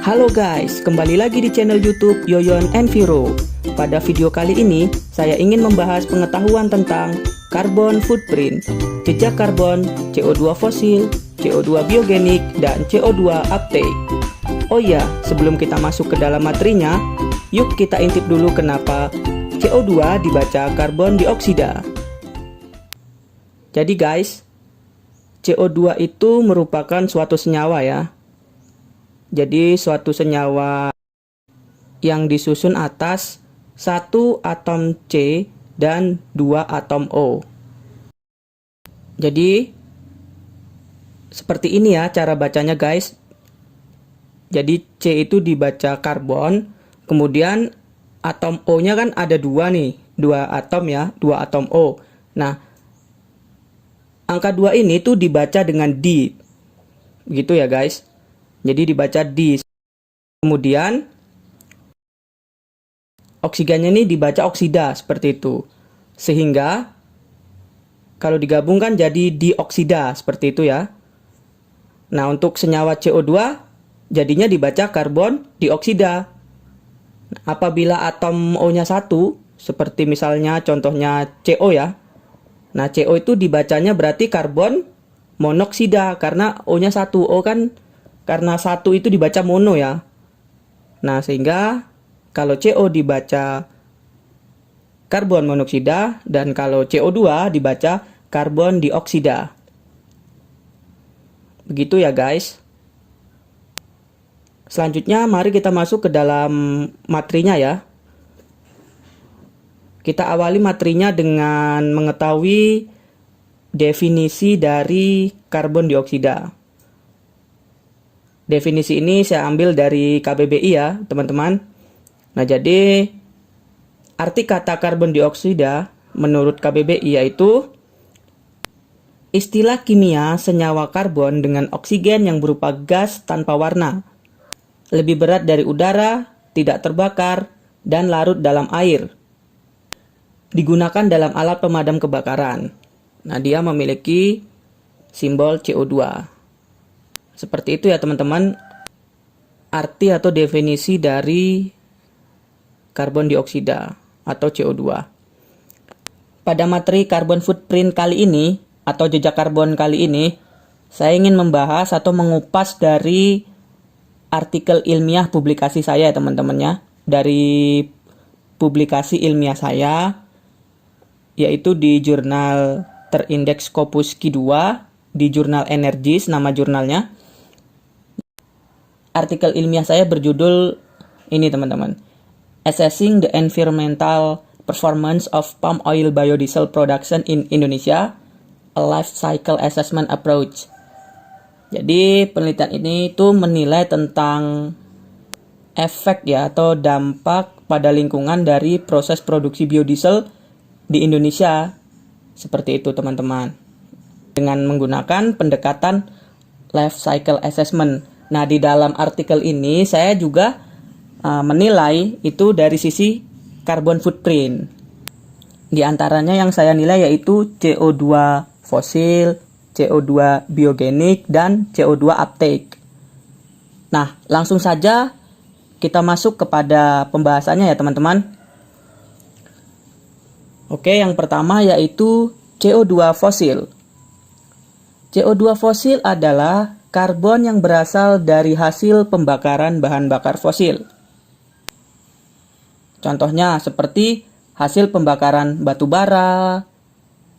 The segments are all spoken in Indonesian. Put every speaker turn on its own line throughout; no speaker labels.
Halo guys, kembali lagi di channel YouTube Yoyon Enviro. Pada video kali ini, saya ingin membahas pengetahuan tentang carbon footprint, jejak karbon, CO2 fosil, CO2 biogenik, dan CO2 uptake. Oh iya, sebelum kita masuk ke dalam materinya, yuk kita intip dulu kenapa CO2 dibaca karbon dioksida. Jadi guys, CO2 itu merupakan suatu senyawa ya. Jadi suatu senyawa yang disusun atas satu atom C dan dua atom O. Jadi seperti ini ya cara bacanya guys. Jadi C itu dibaca karbon, kemudian atom O-nya kan ada dua nih, dua atom ya, dua atom O. Nah, angka 2 ini tuh dibaca dengan D. Begitu ya guys. Jadi dibaca D. Kemudian oksigennya ini dibaca oksida seperti itu. Sehingga kalau digabungkan jadi dioksida seperti itu ya. Nah, untuk senyawa CO2 jadinya dibaca karbon dioksida. Apabila atom O-nya 1, seperti misalnya contohnya CO ya. Nah, CO itu dibacanya berarti karbon monoksida karena O-nya 1. O kan karena 1 itu dibaca mono ya. Nah, sehingga kalau CO dibaca karbon monoksida dan kalau CO2 dibaca karbon dioksida. Begitu ya guys. Selanjutnya mari kita masuk ke dalam materinya ya. Kita awali materinya dengan mengetahui definisi dari karbon dioksida. Definisi ini saya ambil dari KBBI ya, teman-teman. Nah, jadi arti kata karbon dioksida menurut KBBI yaitu istilah kimia senyawa karbon dengan oksigen yang berupa gas tanpa warna, lebih berat dari udara, tidak terbakar, dan larut dalam air. Digunakan dalam alat pemadam kebakaran. Nah, dia memiliki simbol CO2. Seperti itu ya teman-teman, arti atau definisi dari karbon dioksida atau CO2. Pada materi carbon footprint kali ini, atau jejak karbon kali ini, saya ingin membahas atau mengupas dari artikel ilmiah publikasi saya ya teman-teman ya. Dari publikasi ilmiah saya, yaitu di jurnal terindeks Scopus Q2, di jurnal Energies nama jurnalnya. Artikel ilmiah saya berjudul ini teman-teman, Assessing the Environmental Performance of Palm Oil Biodiesel Production in Indonesia, a Life Cycle Assessment Approach. Jadi penelitian ini tuh menilai tentang efek ya atau dampak pada lingkungan dari proses produksi biodiesel di Indonesia. Seperti itu teman-teman. Dengan menggunakan pendekatan Life Cycle Assessment. Nah, di dalam artikel ini saya juga menilai itu dari sisi carbon footprint. Di antaranya yang saya nilai yaitu CO2 fosil, CO2 biogenik, dan CO2 uptake. Nah, langsung saja kita masuk kepada pembahasannya ya teman-teman. Oke, yang pertama yaitu CO2 fosil. CO2 fosil adalah karbon yang berasal dari hasil pembakaran bahan bakar fosil. Contohnya seperti hasil pembakaran batu bara,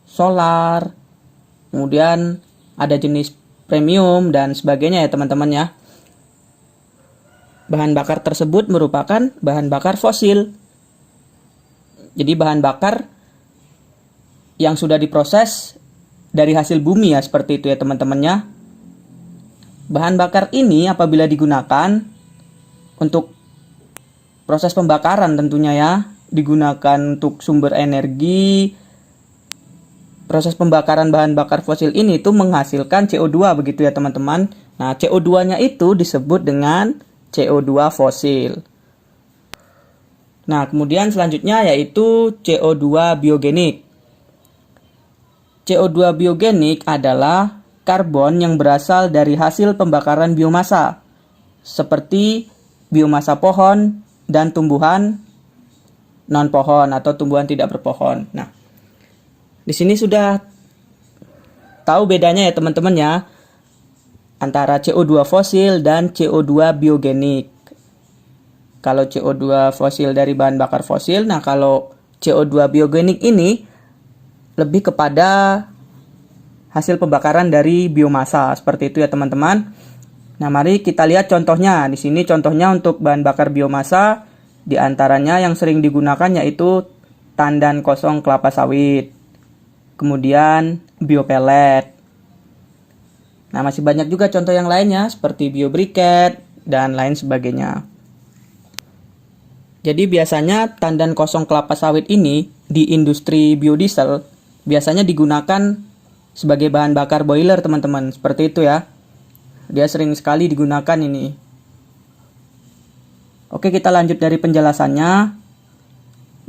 solar, kemudian ada jenis premium dan sebagainya ya teman-teman ya. Bahan bakar tersebut merupakan bahan bakar fosil. Jadi bahan bakar yang sudah diproses dari hasil bumi ya, seperti itu ya teman-teman ya. Bahan bakar ini apabila digunakan untuk proses pembakaran tentunya ya, digunakan untuk sumber energi. Proses pembakaran bahan bakar fosil ini itu menghasilkan CO2 begitu ya teman-teman. Nah, CO2-nya itu disebut dengan CO2 fosil. Nah, kemudian selanjutnya yaitu CO2 biogenik. CO2 biogenik adalah karbon yang berasal dari hasil pembakaran biomasa, seperti biomasa pohon dan tumbuhan non pohon atau tumbuhan tidak berpohon. Nah, di sini sudah tahu bedanya ya teman-teman ya antara CO2 fosil dan CO2 biogenik. Kalau CO2 fosil dari bahan bakar fosil, nah kalau CO2 biogenik ini lebih kepada hasil pembakaran dari biomasa. Seperti itu ya teman-teman. Nah, mari kita lihat contohnya. Di sini contohnya untuk bahan bakar biomasa, di antaranya yang sering digunakan yaitu tandan kosong kelapa sawit, kemudian biopelet. Nah, masih banyak juga contoh yang lainnya seperti biobriket dan lain sebagainya. Jadi biasanya tandan kosong kelapa sawit ini di industri biodiesel biasanya digunakan sebagai bahan bakar boiler teman-teman. Seperti itu ya. Dia sering sekali digunakan ini. Oke, kita lanjut dari penjelasannya.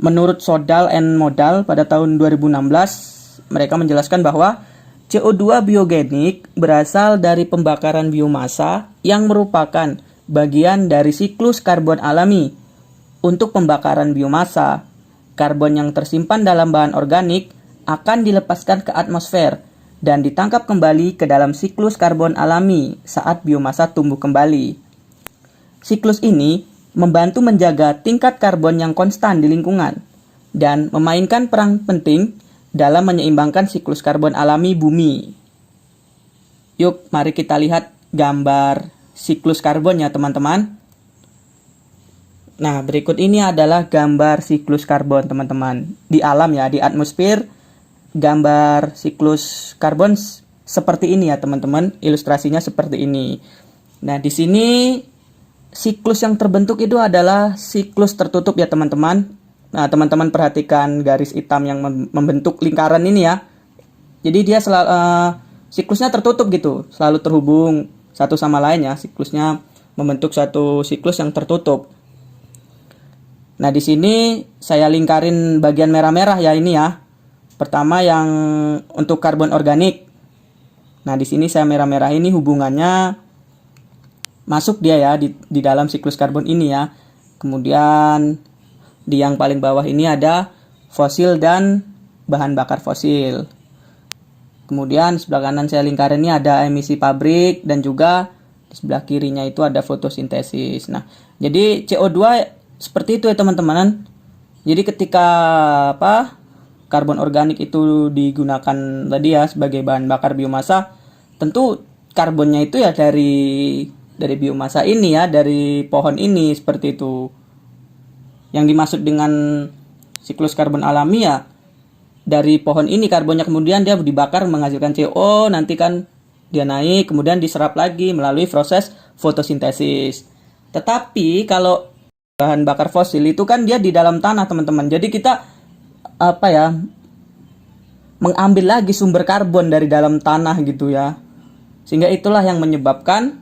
Menurut Sodal and Modal pada tahun 2016, mereka menjelaskan bahwa CO2 biogenik berasal dari pembakaran biomasa yang merupakan bagian dari siklus karbon alami. Untuk pembakaran biomasa, karbon yang tersimpan dalam bahan organik akan dilepaskan ke atmosfer dan ditangkap kembali ke dalam siklus karbon alami saat biomasa tumbuh kembali. Siklus ini membantu menjaga tingkat karbon yang konstan di lingkungan dan memainkan peran penting dalam menyeimbangkan siklus karbon alami bumi. Yuk, mari kita lihat gambar siklus karbonnya teman-teman. Nah, berikut ini adalah gambar siklus karbon teman-teman. Di alam ya, di atmosfer, gambar siklus karbon seperti ini ya teman-teman. Ilustrasinya seperti ini. Nah, di sini siklus yang terbentuk itu adalah siklus tertutup ya teman-teman. Nah, teman-teman perhatikan garis hitam yang membentuk lingkaran ini ya. Jadi dia siklusnya tertutup gitu, selalu terhubung satu sama lain ya. Siklusnya membentuk satu siklus yang tertutup. Nah, di sini saya lingkarin bagian merah-merah ya ini ya. Pertama yang untuk karbon organik. Nah, di sini saya merah-merah ini hubungannya masuk dia ya di dalam siklus karbon ini ya. Kemudian di yang paling bawah ini ada fosil dan bahan bakar fosil. Kemudian sebelah kanan saya lingkarin ini ada emisi pabrik dan juga di sebelah kirinya itu ada fotosintesis. Nah, jadi CO2 seperti itu ya teman-teman. Jadi ketika karbon organik itu digunakan tadi ya sebagai bahan bakar biomasa, tentu karbonnya itu ya dari biomasa ini ya, dari pohon ini seperti itu. Yang dimaksud dengan siklus karbon alami ya dari pohon ini karbonnya kemudian dia dibakar menghasilkan CO, nanti kan dia naik kemudian diserap lagi melalui proses fotosintesis. Tetapi kalau bahan bakar fosil itu kan dia di dalam tanah teman-teman. Jadi kita mengambil lagi sumber karbon dari dalam tanah gitu ya. Sehingga itulah yang menyebabkan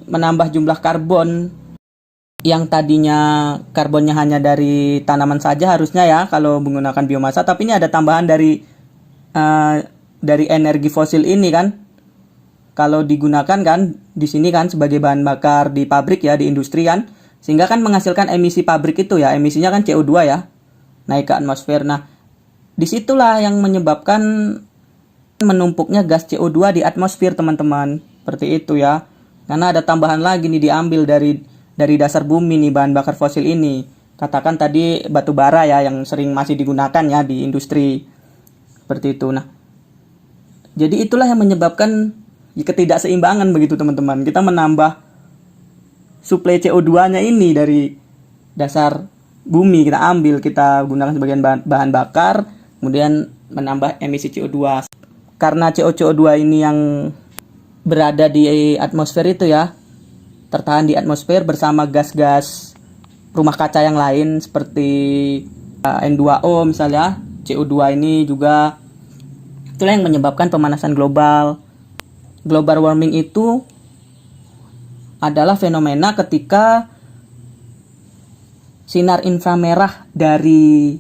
menambah jumlah karbon yang tadinya karbonnya hanya dari tanaman saja harusnya ya kalau menggunakan biomasa, tapi ini ada tambahan dari energi fosil ini kan. Kalau digunakan kan di sini kan sebagai bahan bakar di pabrik ya, di industri kan. Sehingga kan menghasilkan emisi pabrik itu ya, emisinya kan CO2 ya, naik ke atmosfer. Nah, disitulah yang menyebabkan menumpuknya gas CO2 di atmosfer teman-teman. Seperti itu ya. Karena ada tambahan lagi nih diambil dari dasar bumi nih bahan bakar fosil ini. Katakan tadi batu bara ya yang sering masih digunakan ya di industri. Seperti itu. Nah, jadi itulah yang menyebabkan ketidakseimbangan begitu teman-teman. Kita menambah suplai CO2-nya ini dari dasar bumi, kita ambil, kita gunakan sebagai bahan bakar, kemudian menambah emisi CO2. Karena CO2 ini yang berada di atmosfer itu ya, tertahan di atmosfer bersama gas-gas rumah kaca yang lain seperti N2O misalnya, CO2 ini juga itulah yang menyebabkan pemanasan global. Global warming itu adalah fenomena ketika sinar inframerah dari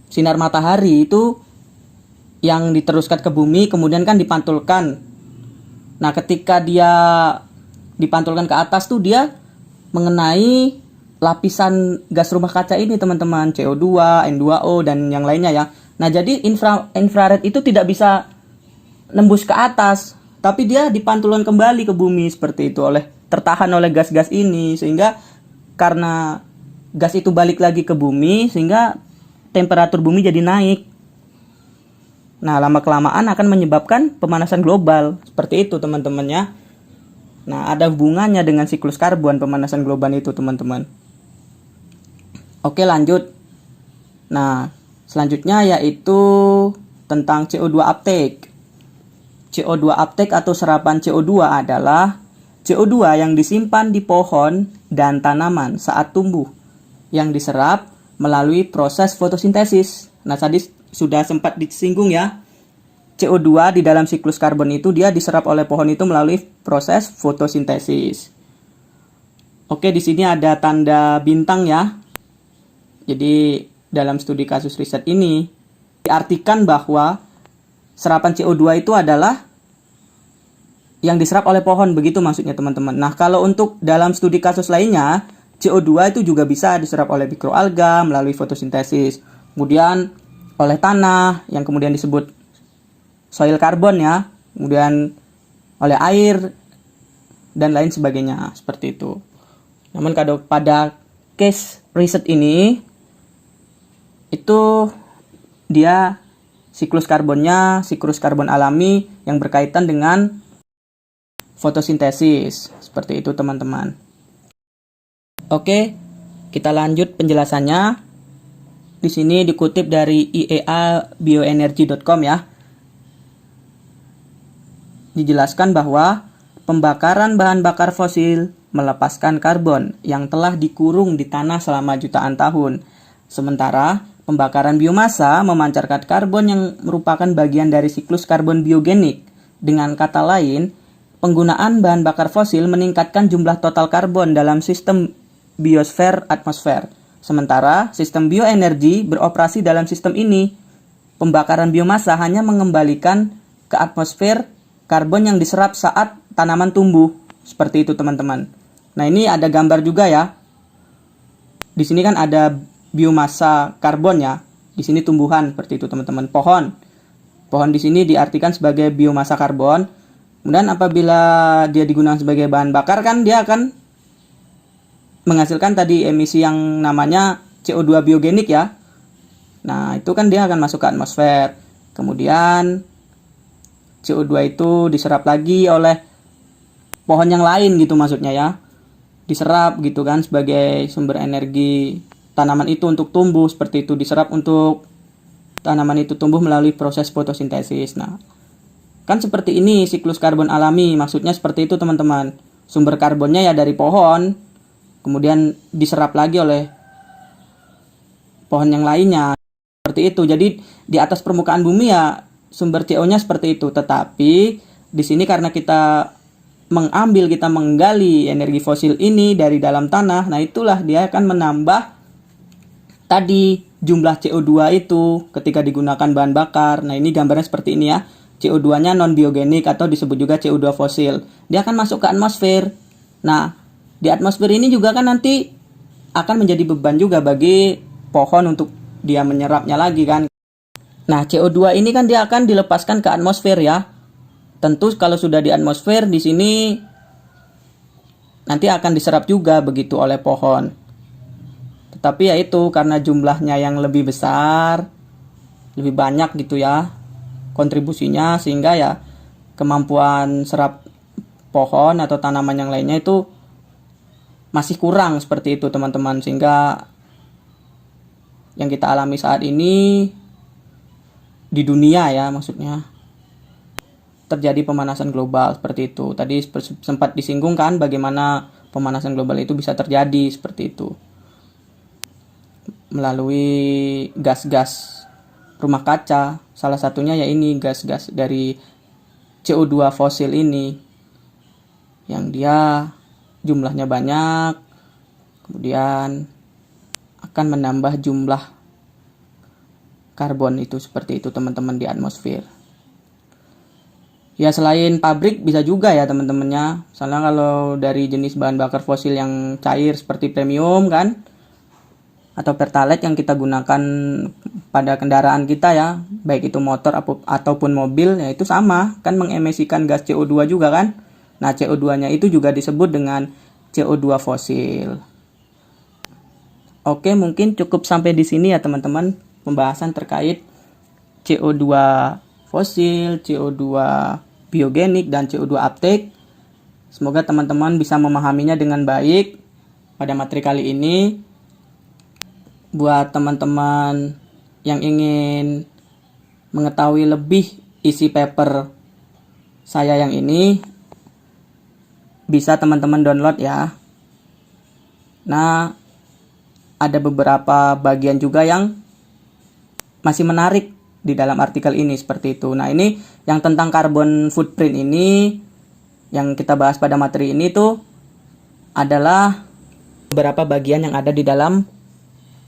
sinar matahari itu yang diteruskan ke bumi kemudian kan dipantulkan. Nah, ketika dia dipantulkan ke atas tuh dia mengenai lapisan gas rumah kaca ini teman-teman, CO2, N2O dan yang lainnya ya. Nah, jadi infrared itu tidak bisa nembus ke atas, tapi dia dipantulkan kembali ke bumi seperti itu, tertahan oleh gas-gas ini, sehingga karena gas itu balik lagi ke bumi sehingga temperatur bumi jadi naik. Nah, lama-kelamaan akan menyebabkan pemanasan global. Seperti itu teman-teman ya. Nah, ada hubungannya dengan siklus karbon pemanasan global itu teman-teman. Oke, lanjut. Nah, selanjutnya yaitu tentang CO2 uptake. CO2 uptake atau serapan CO2 adalah CO2 yang disimpan di pohon dan tanaman saat tumbuh, yang diserap melalui proses fotosintesis. Nah, tadi sudah sempat disinggung ya. CO2 di dalam siklus karbon itu dia diserap oleh pohon itu melalui proses fotosintesis. Oke, di sini ada tanda bintang ya. Jadi, dalam studi kasus riset ini diartikan bahwa serapan CO2 itu adalah yang diserap oleh pohon, begitu maksudnya teman-teman. Nah, kalau untuk dalam studi kasus lainnya, CO2 itu juga bisa diserap oleh mikroalga melalui fotosintesis. Kemudian oleh tanah yang kemudian disebut soil carbon ya. Kemudian oleh air dan lain sebagainya, seperti itu. Namun pada case riset ini itu dia siklus karbonnya siklus karbon alami yang berkaitan dengan fotosintesis. Seperti itu teman-teman. Oke, kita lanjut penjelasannya. Di sini dikutip dari IEA-bioenergy.com ya. Dijelaskan bahwa pembakaran bahan bakar fosil melepaskan karbon yang telah dikurung di tanah selama jutaan tahun. Sementara pembakaran biomasa memancarkan karbon yang merupakan bagian dari siklus karbon biogenik. Dengan kata lain, penggunaan bahan bakar fosil meningkatkan jumlah total karbon dalam sistem biosfer atmosfer. Sementara sistem bioenergi beroperasi dalam sistem ini. Pembakaran biomasa hanya mengembalikan ke atmosfer karbon yang diserap saat tanaman tumbuh. Seperti itu teman-teman. Nah, ini ada gambar juga ya. Di sini kan ada biomasa karbon ya. Di sini tumbuhan seperti itu teman-teman. Pohon. Pohon di sini diartikan sebagai biomasa karbon. Kemudian apabila dia digunakan sebagai bahan bakar kan dia akan menghasilkan tadi emisi yang namanya CO2 biogenik ya. Nah, itu kan dia akan masuk ke atmosfer. Kemudian CO2 itu diserap lagi oleh pohon yang lain gitu maksudnya ya. Diserap gitu kan sebagai sumber energi tanaman itu untuk tumbuh, seperti itu. Diserap untuk tanaman itu tumbuh melalui proses fotosintesis. Nah, kan seperti ini siklus karbon alami. Maksudnya seperti itu teman-teman. Sumber karbonnya ya dari pohon, kemudian diserap lagi oleh pohon yang lainnya. Seperti itu. Jadi di atas permukaan bumi ya sumber CO-nya seperti itu. Tetapi di sini karena kita menggali energi fosil ini dari dalam tanah, nah itulah dia akan menambah tadi jumlah CO2 itu ketika digunakan bahan bakar. Nah, ini gambarnya seperti ini ya. CO2-nya non-biogenik atau disebut juga CO2 fosil. Dia akan masuk ke atmosfer. Nah, di atmosfer ini juga kan nanti akan menjadi beban juga bagi pohon untuk dia menyerapnya lagi kan. Nah, CO2 ini kan dia akan dilepaskan ke atmosfer ya. Tentu kalau sudah di atmosfer di sini nanti akan diserap juga begitu oleh pohon. Tetapi ya itu karena jumlahnya yang lebih besar, lebih banyak gitu ya kontribusinya, sehingga ya kemampuan serap pohon atau tanaman yang lainnya itu masih kurang seperti itu teman-teman, sehingga yang kita alami saat ini di dunia ya maksudnya terjadi pemanasan global seperti itu. Tadi sempat disinggung kan bagaimana pemanasan global itu bisa terjadi seperti itu melalui gas-gas rumah kaca. Salah satunya ya ini gas-gas dari CO2 fosil ini yang dia jumlahnya banyak, kemudian akan menambah jumlah karbon itu seperti itu teman-teman di atmosfer. Ya selain pabrik bisa juga ya teman-temannya. Misalnya kalau dari jenis bahan bakar fosil yang cair seperti premium kan, atau pertalite yang kita gunakan pada kendaraan kita ya, baik itu motor ataupun mobil, ya itu sama kan, mengemisikan gas CO2 juga kan. Nah CO2-nya itu juga disebut dengan CO2 fosil. Oke, mungkin cukup sampai di sini ya teman-teman, pembahasan terkait CO2 fosil, CO2 biogenik, dan CO2 uptake. Semoga teman-teman bisa memahaminya dengan baik pada materi kali ini. Buat teman-teman yang ingin mengetahui lebih isi paper saya yang ini, bisa teman-teman download ya. Nah, ada beberapa bagian juga yang masih menarik di dalam artikel ini seperti itu. Nah, ini yang tentang carbon footprint ini yang kita bahas pada materi ini tuh adalah beberapa bagian yang ada di dalam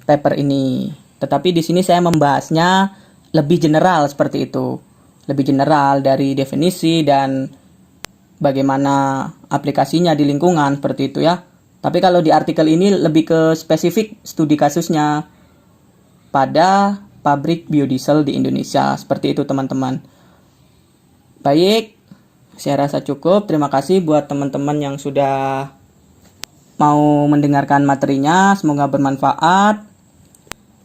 paper ini. Tetapi di sini saya membahasnya lebih general seperti itu. Lebih general dari definisi dan bagaimana aplikasinya di lingkungan seperti itu ya. Tapi kalau di artikel ini lebih ke spesifik studi kasusnya pada pabrik biodiesel di Indonesia. Seperti itu teman-teman. Baik, saya rasa cukup. Terima kasih buat teman-teman yang sudah mau mendengarkan materinya. Semoga bermanfaat.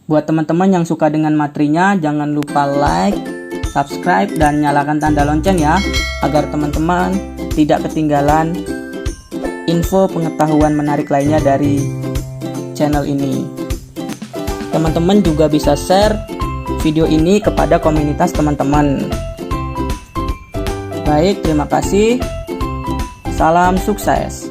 Buat teman-teman yang suka dengan materinya, jangan lupa like, subscribe, dan nyalakan tanda lonceng ya, agar teman-teman tidak ketinggalan info pengetahuan menarik lainnya dari channel ini. Teman-teman juga bisa share video ini kepada komunitas teman-teman. Baik, terima kasih. Salam sukses.